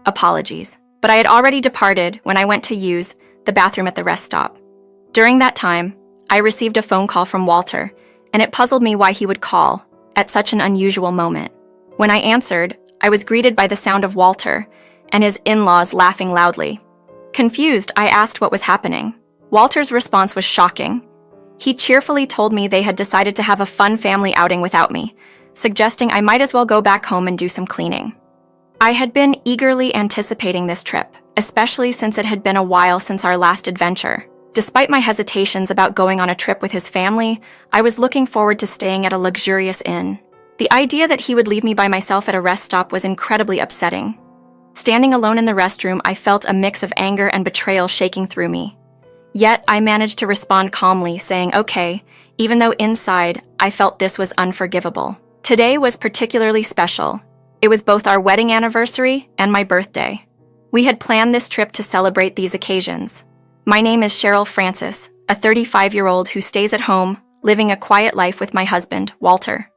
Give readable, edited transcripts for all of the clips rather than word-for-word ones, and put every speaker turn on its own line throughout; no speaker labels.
Apologies. But I had already departed when I went to use the bathroom at the rest stop. During that time, I received a phone call from Walter, and it puzzled me why he would call at such an unusual moment. When I answered, I was greeted by the sound of Walter and his in-laws laughing loudly. Confused, I asked what was happening. Walter's response was shocking. He cheerfully told me they had decided to have a fun family outing without me, suggesting I might as well go back home and do some cleaning. I had been eagerly anticipating this trip, especially since it had been a while since our last adventure. Despite my hesitations about going on a trip with his family, I was looking forward to staying at a luxurious inn. The idea that he would leave me by myself at a rest stop was incredibly upsetting. Standing alone in the restroom, I felt a mix of anger and betrayal shaking through me. Yet, I managed to respond calmly, saying okay, even though inside, I felt this was unforgivable. Today was particularly special. It was both our wedding anniversary and my birthday. We had planned this trip to celebrate these occasions. My name is Cheryl Francis, a 35-year-old who stays at home, living a quiet life with my husband, Walter.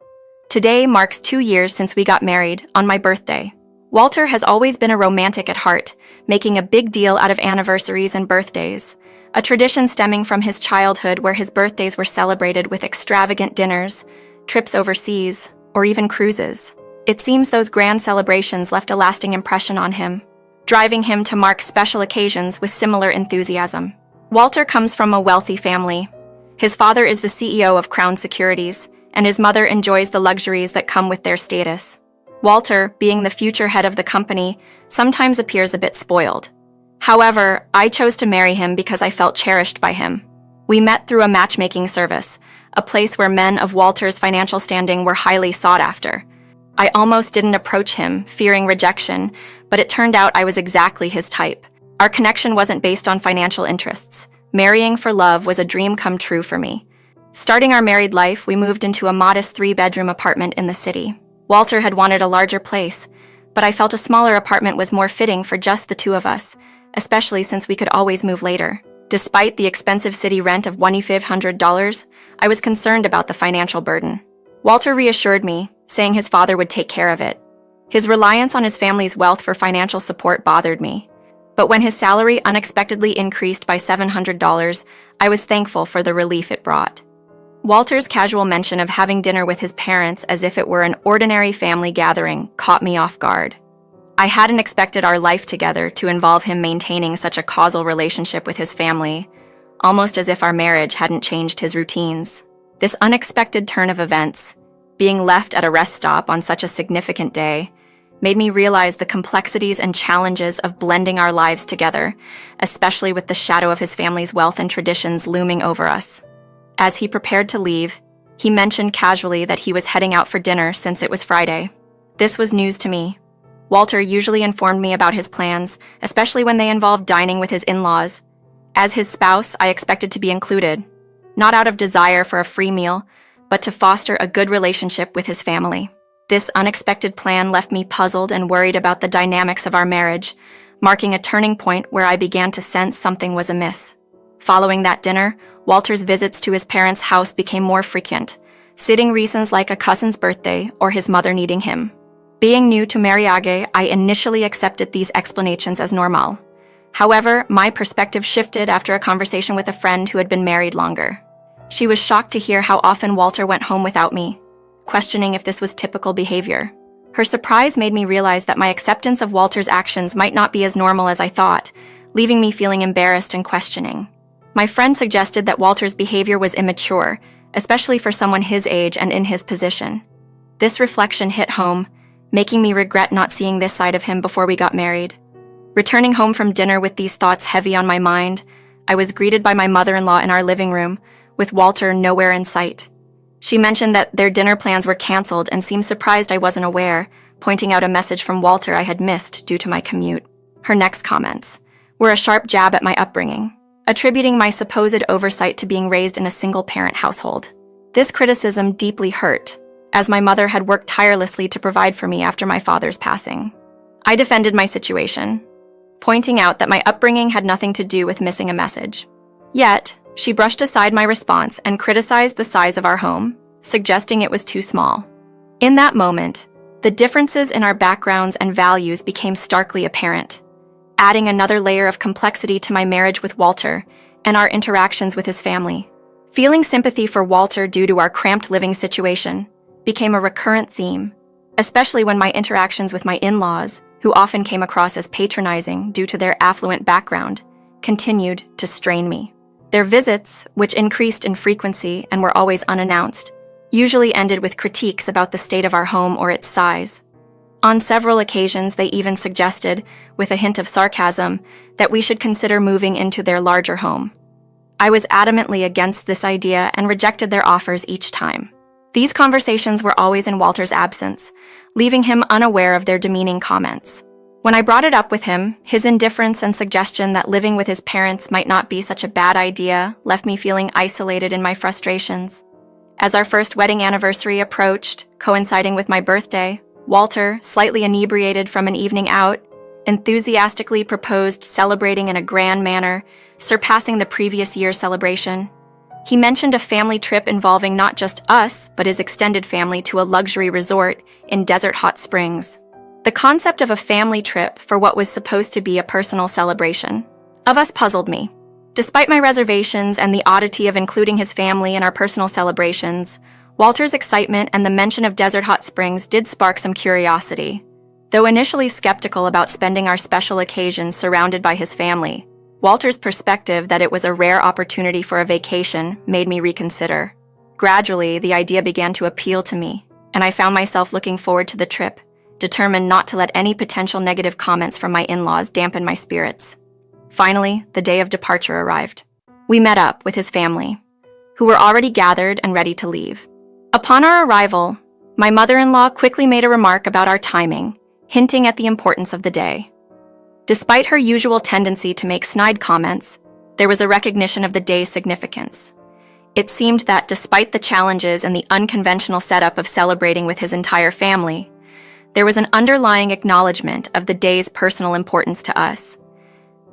Today marks 2 years since we got married, on my birthday. Walter has always been a romantic at heart, making a big deal out of anniversaries and birthdays, a tradition stemming from his childhood where his birthdays were celebrated with extravagant dinners, trips overseas, or even cruises. It seems those grand celebrations left a lasting impression on him, driving him to mark special occasions with similar enthusiasm. Walter comes from a wealthy family. His father is the CEO of Crown Securities, and his mother enjoys the luxuries that come with their status. Walter, being the future head of the company, sometimes appears a bit spoiled. However, I chose to marry him because I felt cherished by him. We met through a matchmaking service, a place where men of Walter's financial standing were highly sought after. I almost didn't approach him, fearing rejection, but it turned out I was exactly his type. Our connection wasn't based on financial interests. Marrying for love was a dream come true for me. Starting our married life, we moved into a modest 3-bedroom apartment in the city. Walter had wanted a larger place, but I felt a smaller apartment was more fitting for just the two of us, especially since we could always move later. Despite the expensive city rent of $2,500, I was concerned about the financial burden. Walter reassured me, saying his father would take care of it. His reliance on his family's wealth for financial support bothered me. But when his salary unexpectedly increased by $700, I was thankful for the relief it brought. Walter's casual mention of having dinner with his parents as if it were an ordinary family gathering caught me off guard. I hadn't expected our life together to involve him maintaining such a causal relationship with his family, almost as if our marriage hadn't changed his routines. This unexpected turn of events, being left at a rest stop on such a significant day, made me realize the complexities and challenges of blending our lives together, especially with the shadow of his family's wealth and traditions looming over us. As he prepared to leave, he mentioned casually that he was heading out for dinner since it was Friday. This was news to me. Walter usually informed me about his plans, especially when they involved dining with his in-laws. As his spouse, I expected to be included, not out of desire for a free meal, but to foster a good relationship with his family. This unexpected plan left me puzzled and worried about the dynamics of our marriage, marking a turning point where I began to sense something was amiss. Following that dinner, Walter's visits to his parents' house became more frequent, citing reasons like a cousin's birthday or his mother needing him. Being new to mariage, I initially accepted these explanations as normal. However, my perspective shifted after a conversation with a friend who had been married longer. She was shocked to hear how often Walter went home without me, questioning if this was typical behavior. Her surprise made me realize that my acceptance of Walter's actions might not be as normal as I thought, leaving me feeling embarrassed and questioning. My friend suggested that Walter's behavior was immature, especially for someone his age and in his position. This reflection hit home, making me regret not seeing this side of him before we got married. Returning home from dinner with these thoughts heavy on my mind, I was greeted by my mother-in-law in our living room, with Walter nowhere in sight. She mentioned that their dinner plans were canceled and seemed surprised I wasn't aware, pointing out a message from Walter I had missed due to my commute. Her next comments were a sharp jab at my upbringing, attributing my supposed oversight to being raised in a single-parent household. This criticism deeply hurt, as my mother had worked tirelessly to provide for me after my father's passing. I defended my situation, pointing out that my upbringing had nothing to do with missing a message. Yet, she brushed aside my response and criticized the size of our home, suggesting it was too small. In that moment, The differences in our backgrounds and values became starkly apparent, adding another layer of complexity to my marriage with Walter and our interactions with his family. Feeling sympathy for Walter due to our cramped living situation became a recurrent theme, especially when my interactions with my in-laws, who often came across as patronizing due to their affluent background, continued to strain me. Their visits, which increased in frequency and were always unannounced, usually ended with critiques about the state of our home or its size. On several occasions, they even suggested, with a hint of sarcasm, that we should consider moving into their larger home. I was adamantly against this idea and rejected their offers each time. These conversations were always in Walter's absence, leaving him unaware of their demeaning comments. When I brought it up with him, his indifference and suggestion that living with his parents might not be such a bad idea left me feeling isolated in my frustrations. As our first wedding anniversary approached, coinciding with my birthday, Walter, slightly inebriated from an evening out, enthusiastically proposed celebrating in a grand manner, surpassing the previous year's celebration. He mentioned a family trip involving not just us, but his extended family to a luxury resort in Desert Hot Springs. The concept of a family trip for what was supposed to be a personal celebration of us puzzled me. Despite my reservations and the oddity of including his family in our personal celebrations, Walter's excitement and the mention of Desert Hot Springs did spark some curiosity. Though initially skeptical about spending our special occasions surrounded by his family, Walter's perspective that it was a rare opportunity for a vacation made me reconsider. Gradually, the idea began to appeal to me, and I found myself looking forward to the trip, determined not to let any potential negative comments from my in-laws dampen my spirits. Finally, the day of departure arrived. We met up with his family, who were already gathered and ready to leave. Upon our arrival, my mother-in-law quickly made a remark about our timing, hinting at the importance of the day. Despite her usual tendency to make snide comments, there was a recognition of the day's significance. It seemed that despite the challenges and the unconventional setup of celebrating with his entire family, there was an underlying acknowledgement of the day's personal importance to us.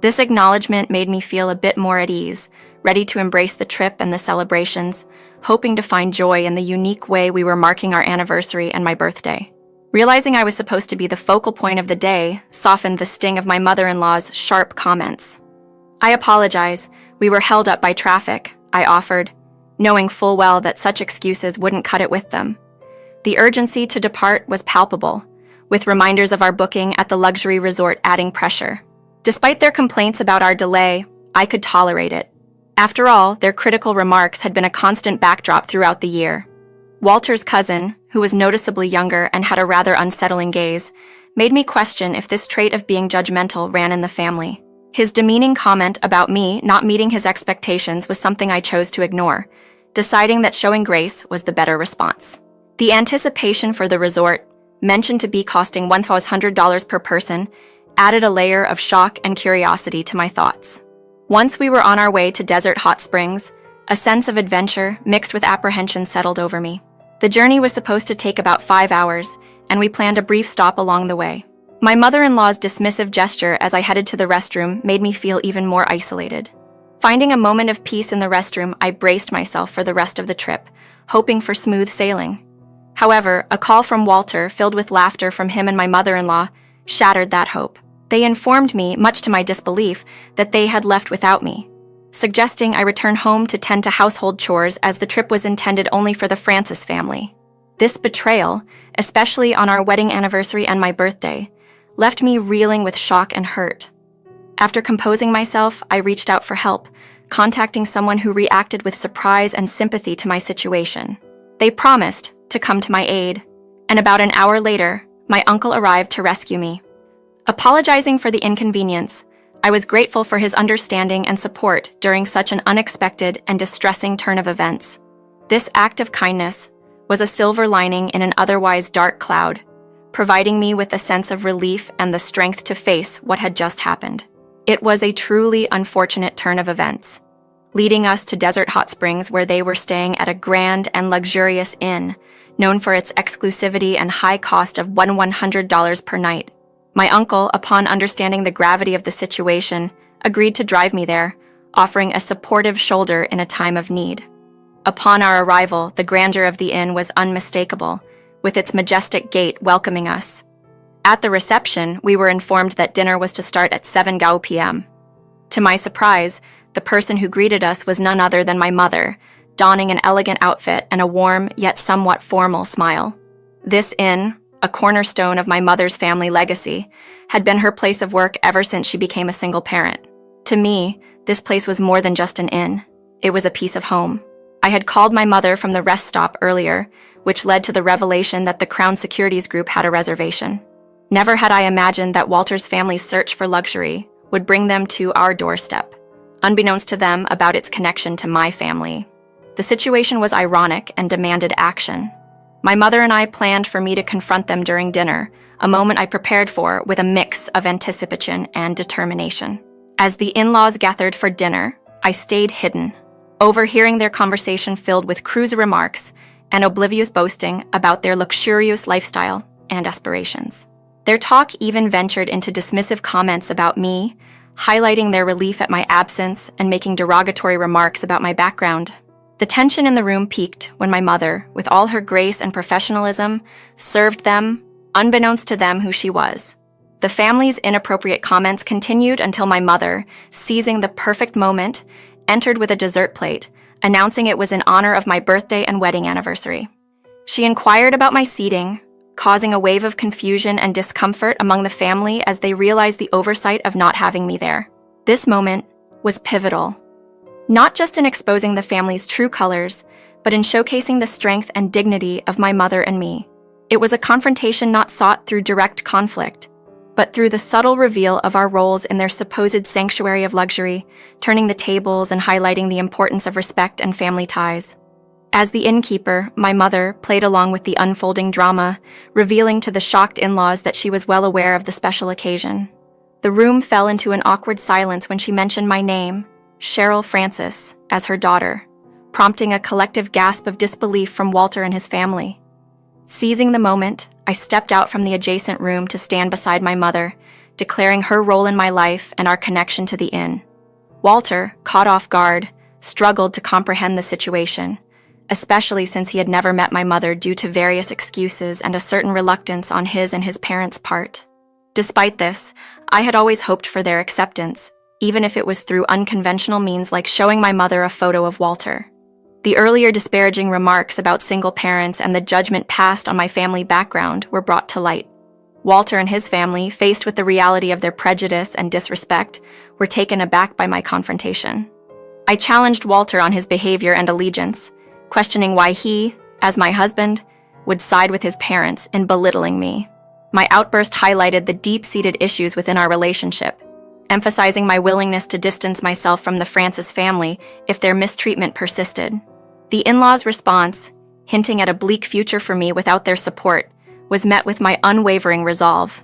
This acknowledgement made me feel a bit more at ease, ready to embrace the trip and the celebrations, hoping to find joy in the unique way we were marking our anniversary and my birthday. Realizing I was supposed to be the focal point of the day softened the sting of my mother-in-law's sharp comments. "I apologize, we were held up by traffic," I offered, knowing full well that such excuses wouldn't cut it with them. The urgency to depart was palpable, with reminders of our booking at the luxury resort adding pressure. Despite their complaints about our delay, I could tolerate it. After all, their critical remarks had been a constant backdrop throughout the year. Walter's cousin, who was noticeably younger and had a rather unsettling gaze, made me question if this trait of being judgmental ran in the family. His demeaning comment about me not meeting his expectations was something I chose to ignore, deciding that showing grace was the better response. The anticipation for the resort, mentioned to be costing $1,100 per person, added a layer of shock and curiosity to my thoughts. Once we were on our way to Desert Hot Springs, a sense of adventure mixed with apprehension settled over me. The journey was supposed to take about 5 hours, and we planned a brief stop along the way. My mother-in-law's dismissive gesture as I headed to the restroom made me feel even more isolated. Finding a moment of peace in the restroom, I braced myself for the rest of the trip, hoping for smooth sailing. However, a call from Walter, filled with laughter from him and my mother-in-law, shattered that hope. They informed me, much to my disbelief, that they had left without me, suggesting I return home to tend to household chores as the trip was intended only for the Francis family. This betrayal, especially on our wedding anniversary and my birthday, left me reeling with shock and hurt. After composing myself, I reached out for help, contacting someone who reacted with surprise and sympathy to my situation. They promised to come to my aid, and about an hour later, my uncle arrived to rescue me. Apologizing for the inconvenience, I was grateful for his understanding and support during such an unexpected and distressing turn of events. This act of kindness was a silver lining in an otherwise dark cloud, providing me with a sense of relief and the strength to face what had just happened. It was a truly unfortunate turn of events, leading us to Desert Hot Springs, where they were staying at a grand and luxurious inn, known for its exclusivity and high cost of $100 per night. My uncle, upon understanding the gravity of the situation, agreed to drive me there, offering a supportive shoulder in a time of need. Upon our arrival, the grandeur of the inn was unmistakable, with its majestic gate welcoming us. At the reception, we were informed that dinner was to start at 7 p.m. To my surprise, the person who greeted us was none other than my mother, donning an elegant outfit and a warm yet somewhat formal smile. This inn, a cornerstone of my mother's family legacy, had been her place of work ever since she became a single parent. To me, this place was more than just an inn. It was a piece of home. I had called my mother from the rest stop earlier, which led to the revelation that the Crown Securities Group had a reservation. Never had I imagined that Walter's family's search for luxury would bring them to our doorstep, unbeknownst to them about its connection to my family. The situation was ironic and demanded action. My mother and I planned for me to confront them during dinner, a moment I prepared for with a mix of anticipation and determination. As the in-laws gathered for dinner, I stayed hidden, overhearing their conversation filled with cruiser remarks and oblivious boasting about their luxurious lifestyle and aspirations. Their talk even ventured into dismissive comments about me, highlighting their relief at my absence and making derogatory remarks about my background. The tension in the room peaked when my mother, with all her grace and professionalism, served them, unbeknownst to them who she was. The family's inappropriate comments continued until my mother, seizing the perfect moment, entered with a dessert plate, announcing it was in honor of my birthday and wedding anniversary. She inquired about my seating, causing a wave of confusion and discomfort among the family as they realized the oversight of not having me there. This moment was pivotal, not just in exposing the family's true colors, but in showcasing the strength and dignity of my mother and me. It was a confrontation not sought through direct conflict, but through the subtle reveal of our roles in their supposed sanctuary of luxury, turning the tables and highlighting the importance of respect and family ties. As the innkeeper, my mother played along with the unfolding drama, revealing to the shocked in-laws that she was well aware of the special occasion. The room fell into an awkward silence when she mentioned my name, Cheryl Francis, as her daughter, prompting a collective gasp of disbelief from Walter and his family. Seizing the moment, I stepped out from the adjacent room to stand beside my mother, declaring her role in my life and our connection to the inn. Walter, caught off guard, struggled to comprehend the situation, especially since he had never met my mother due to various excuses and a certain reluctance on his and his parents' part. Despite this, I had always hoped for their acceptance, even if it was through unconventional means like showing my mother a photo of Walter. The earlier disparaging remarks about single parents and the judgment passed on my family background were brought to light. Walter and his family, faced with the reality of their prejudice and disrespect, were taken aback by my confrontation. I challenged Walter on his behavior and allegiance, questioning why he, as my husband, would side with his parents in belittling me. My outburst highlighted the deep-seated issues within our relationship, emphasizing my willingness to distance myself from the Francis family if their mistreatment persisted. The in-laws' response, hinting at a bleak future for me without their support, was met with my unwavering resolve.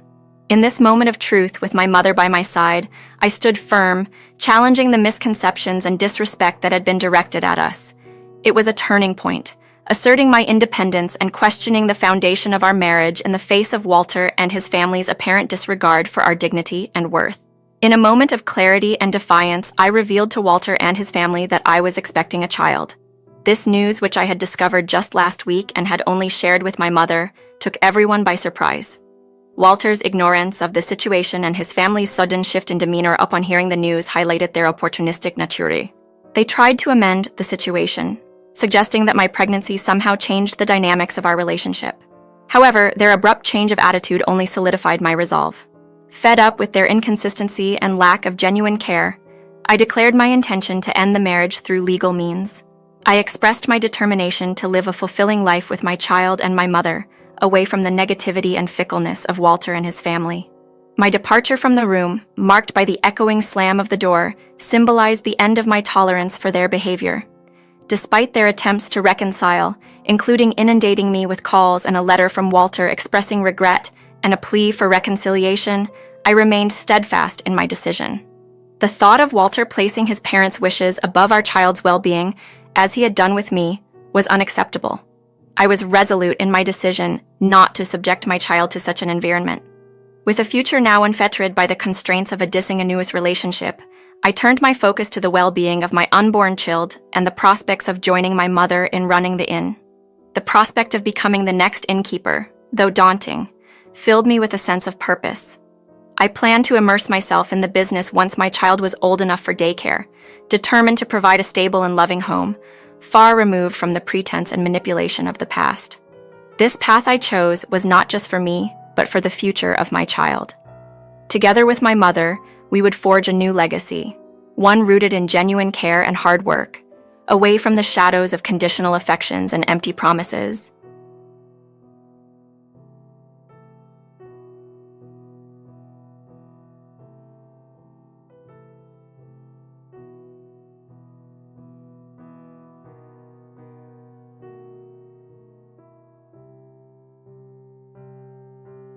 In this moment of truth, with my mother by my side, I stood firm, challenging the misconceptions and disrespect that had been directed at us. It was a turning point, asserting my independence and questioning the foundation of our marriage in the face of Walter and his family's apparent disregard for our dignity and worth. In a moment of clarity and defiance, I revealed to Walter and his family that I was expecting a child. This news, which I had discovered just last week and had only shared with my mother, took everyone by surprise. Walter's ignorance of the situation and his family's sudden shift in demeanor upon hearing the news highlighted their opportunistic nature. They tried to amend the situation, suggesting that my pregnancy somehow changed the dynamics of our relationship. However, their abrupt change of attitude only solidified my resolve. Fed up with their inconsistency and lack of genuine care, I declared my intention to end the marriage through legal means. I expressed my determination to live a fulfilling life with my child and my mother, away from the negativity and fickleness of Walter and his family. My departure from the room, marked by the echoing slam of the door, symbolized the end of my tolerance for their behavior. Despite their attempts to reconcile, including inundating me with calls and a letter from Walter expressing regret and a plea for reconciliation, I remained steadfast in my decision. The thought of Walter placing his parents' wishes above our child's well-being, as he had done with me, was unacceptable. I was resolute in my decision not to subject my child to such an environment. With a future now unfettered by the constraints of a disingenuous relationship, I turned my focus to the well-being of my unborn child and the prospects of joining my mother in running the inn. The prospect of becoming the next innkeeper, though daunting, filled me with a sense of purpose. I planned to immerse myself in the business once my child was old enough for daycare, determined to provide a stable and loving home, far removed from the pretense and manipulation of the past. This path I chose was not just for me, but for the future of my child. Together with my mother, we would forge a new legacy, one rooted in genuine care and hard work, away from the shadows of conditional affections and empty promises.